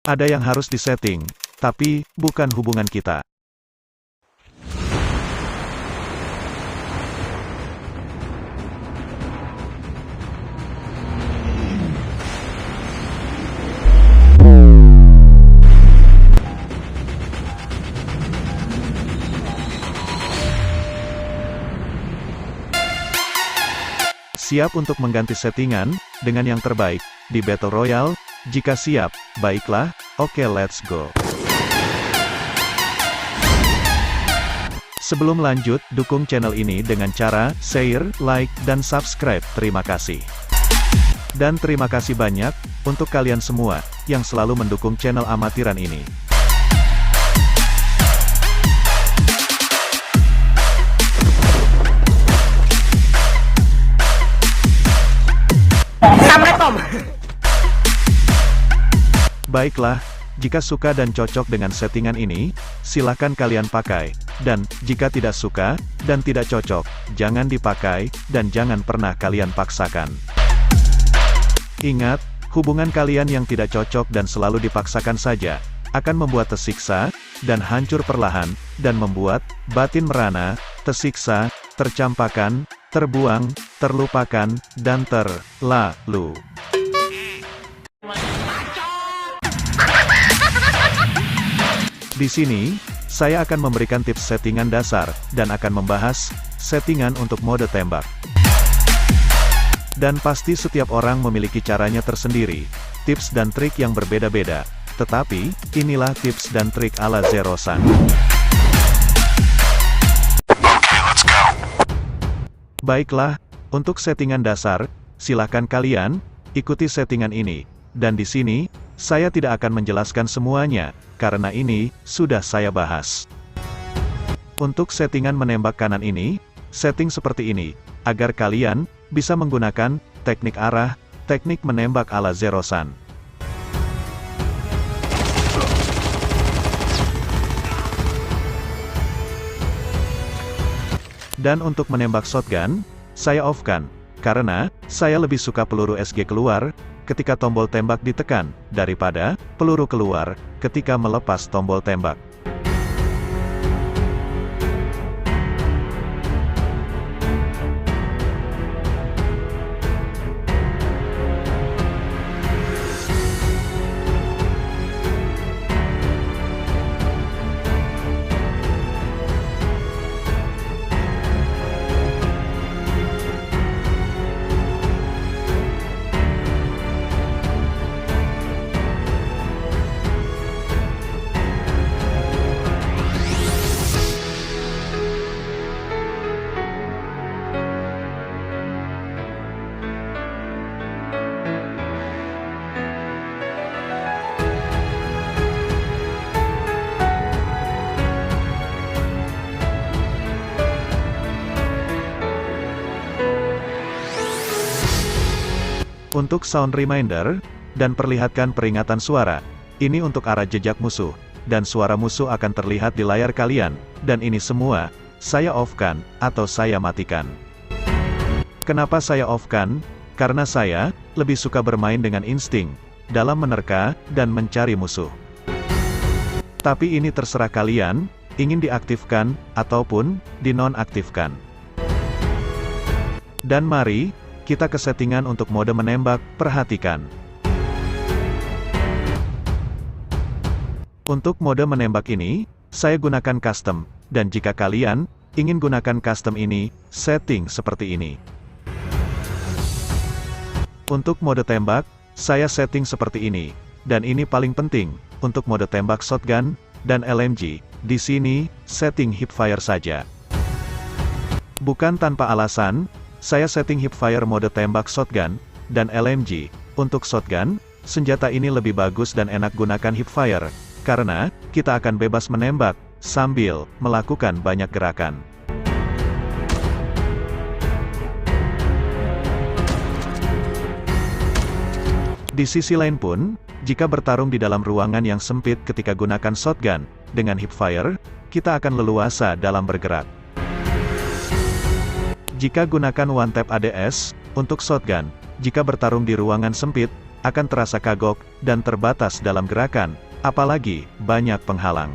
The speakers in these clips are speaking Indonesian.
Ada yang harus disetting, tapi bukan hubungan kita. Siap untuk mengganti settingan dengan yang terbaik di Battle Royale? Jika siap, baiklah, oke let's go. Sebelum lanjut, dukung channel ini dengan cara share, like, dan subscribe. Terima kasih. Dan terima kasih banyak untuk kalian semua yang selalu mendukung channel amatiran ini. Baiklah, jika suka dan cocok dengan settingan ini, silakan kalian pakai. Dan, jika tidak suka, dan tidak cocok, jangan dipakai, dan jangan pernah kalian paksakan. Ingat, hubungan kalian yang tidak cocok dan selalu dipaksakan saja, akan membuat tersiksa, dan hancur perlahan, dan membuat batin merana, tersiksa, tercampakkan, terbuang, terlupakan, dan terlalu. Di sini, saya akan memberikan tips settingan dasar, dan akan membahas settingan untuk mode tembak. Dan pasti setiap orang memiliki caranya tersendiri, tips dan trik yang berbeda-beda. Tetapi, inilah tips dan trik ala Zero-san. Baiklah, untuk settingan dasar, silakan kalian ikuti settingan ini. Dan di sini, saya tidak akan menjelaskan semuanya, karena ini sudah saya bahas. Untuk settingan menembak kanan ini, setting seperti ini, agar kalian bisa menggunakan teknik arah, teknik menembak ala Zero-san. Dan untuk menembak shotgun, saya off-kan, karena saya lebih suka peluru SG keluar ketika tombol tembak ditekan, daripada peluru keluar ketika melepas tombol tembak. Untuk sound reminder, dan perlihatkan peringatan suara, ini untuk arah jejak musuh, dan suara musuh akan terlihat di layar kalian, dan ini semua, saya off-kan, atau saya matikan. Kenapa saya off-kan? Karena saya lebih suka bermain dengan insting, dalam menerka, dan mencari musuh. Tapi ini terserah kalian, ingin diaktifkan, ataupun dinonaktifkan. Dan mari, kita ke settingan untuk mode menembak, perhatikan. Untuk mode menembak ini, saya gunakan custom, dan jika kalian ingin gunakan custom ini, setting seperti ini. Untuk mode tembak, saya setting seperti ini, dan ini paling penting, untuk mode tembak shotgun, dan LMG, di sini, setting hipfire saja. Bukan tanpa alasan, saya setting hipfire mode tembak shotgun, dan LMG. Untuk shotgun, senjata ini lebih bagus dan enak gunakan hipfire, karena kita akan bebas menembak, sambil melakukan banyak gerakan. Di sisi lain pun, jika bertarung di dalam ruangan yang sempit ketika gunakan shotgun, dengan hipfire, kita akan leluasa dalam bergerak. Jika gunakan one tap ADS, untuk shotgun, jika bertarung di ruangan sempit, akan terasa kagok dan terbatas dalam gerakan, apalagi banyak penghalang.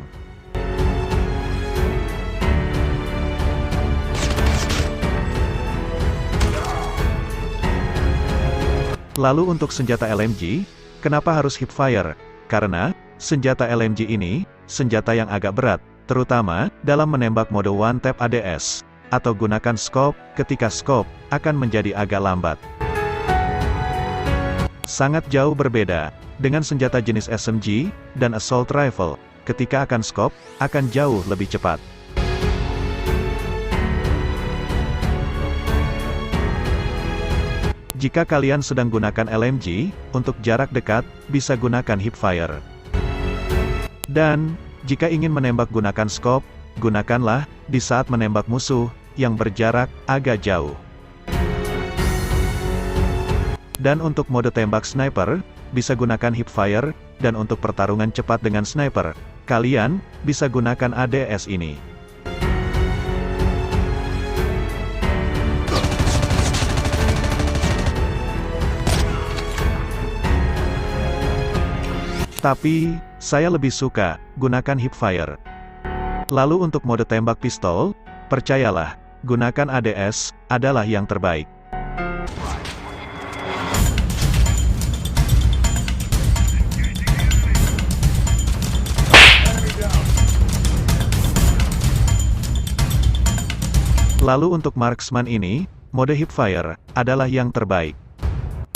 Lalu untuk senjata LMG, kenapa harus hipfire? Karena, senjata LMG ini, senjata yang agak berat, terutama dalam menembak mode one tap ADS, atau gunakan scope, ketika scope akan menjadi agak lambat. Sangat jauh berbeda, dengan senjata jenis SMG, dan assault rifle, ketika akan scope, akan jauh lebih cepat. Jika kalian sedang gunakan LMG, untuk jarak dekat, bisa gunakan hipfire. Dan, jika ingin menembak gunakan scope, gunakanlah, di saat menembak musuh, yang berjarak, agak jauh. Dan untuk mode tembak sniper, bisa gunakan hipfire, dan untuk pertarungan cepat dengan sniper, kalian bisa gunakan ADS ini. Tapi, saya lebih suka gunakan hipfire. Lalu untuk mode tembak pistol, percayalah, gunakan ADS adalah yang terbaik. Lalu untuk marksman ini, mode hipfire adalah yang terbaik.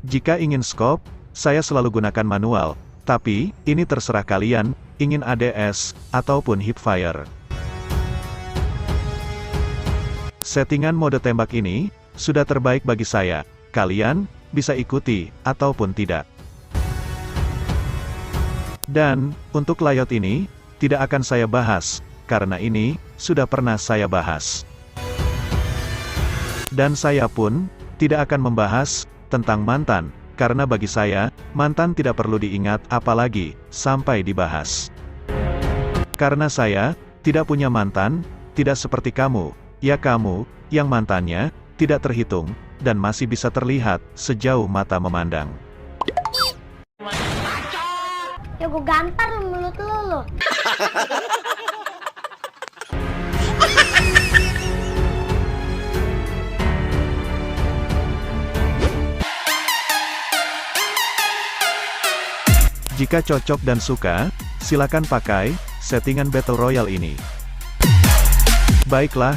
Jika ingin scope, saya selalu gunakan manual, tapi ini terserah kalian, ingin ADS ataupun hipfire. Settingan mode tembak ini sudah terbaik bagi saya. Kalian bisa ikuti ataupun tidak. Dan untuk layout ini tidak akan saya bahas karena ini sudah pernah saya bahas. Dan saya pun tidak akan membahas tentang mantan, karena bagi saya, mantan tidak perlu diingat apalagi sampai dibahas. Karena saya tidak punya mantan, tidak seperti kamu, ya kamu, yang mantannya tidak terhitung, dan masih bisa terlihat sejauh mata memandang. Ya gue gampar lu mulut lu. Jika cocok dan suka, silakan pakai settingan Battle Royale ini. Baiklah,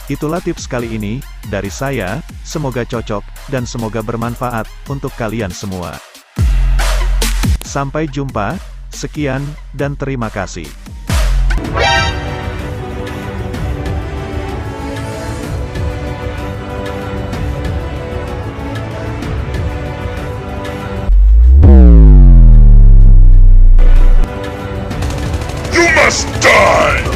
itulah tips kali ini dari saya, semoga cocok dan semoga bermanfaat untuk kalian semua. Sampai jumpa, sekian dan terima kasih. You must die!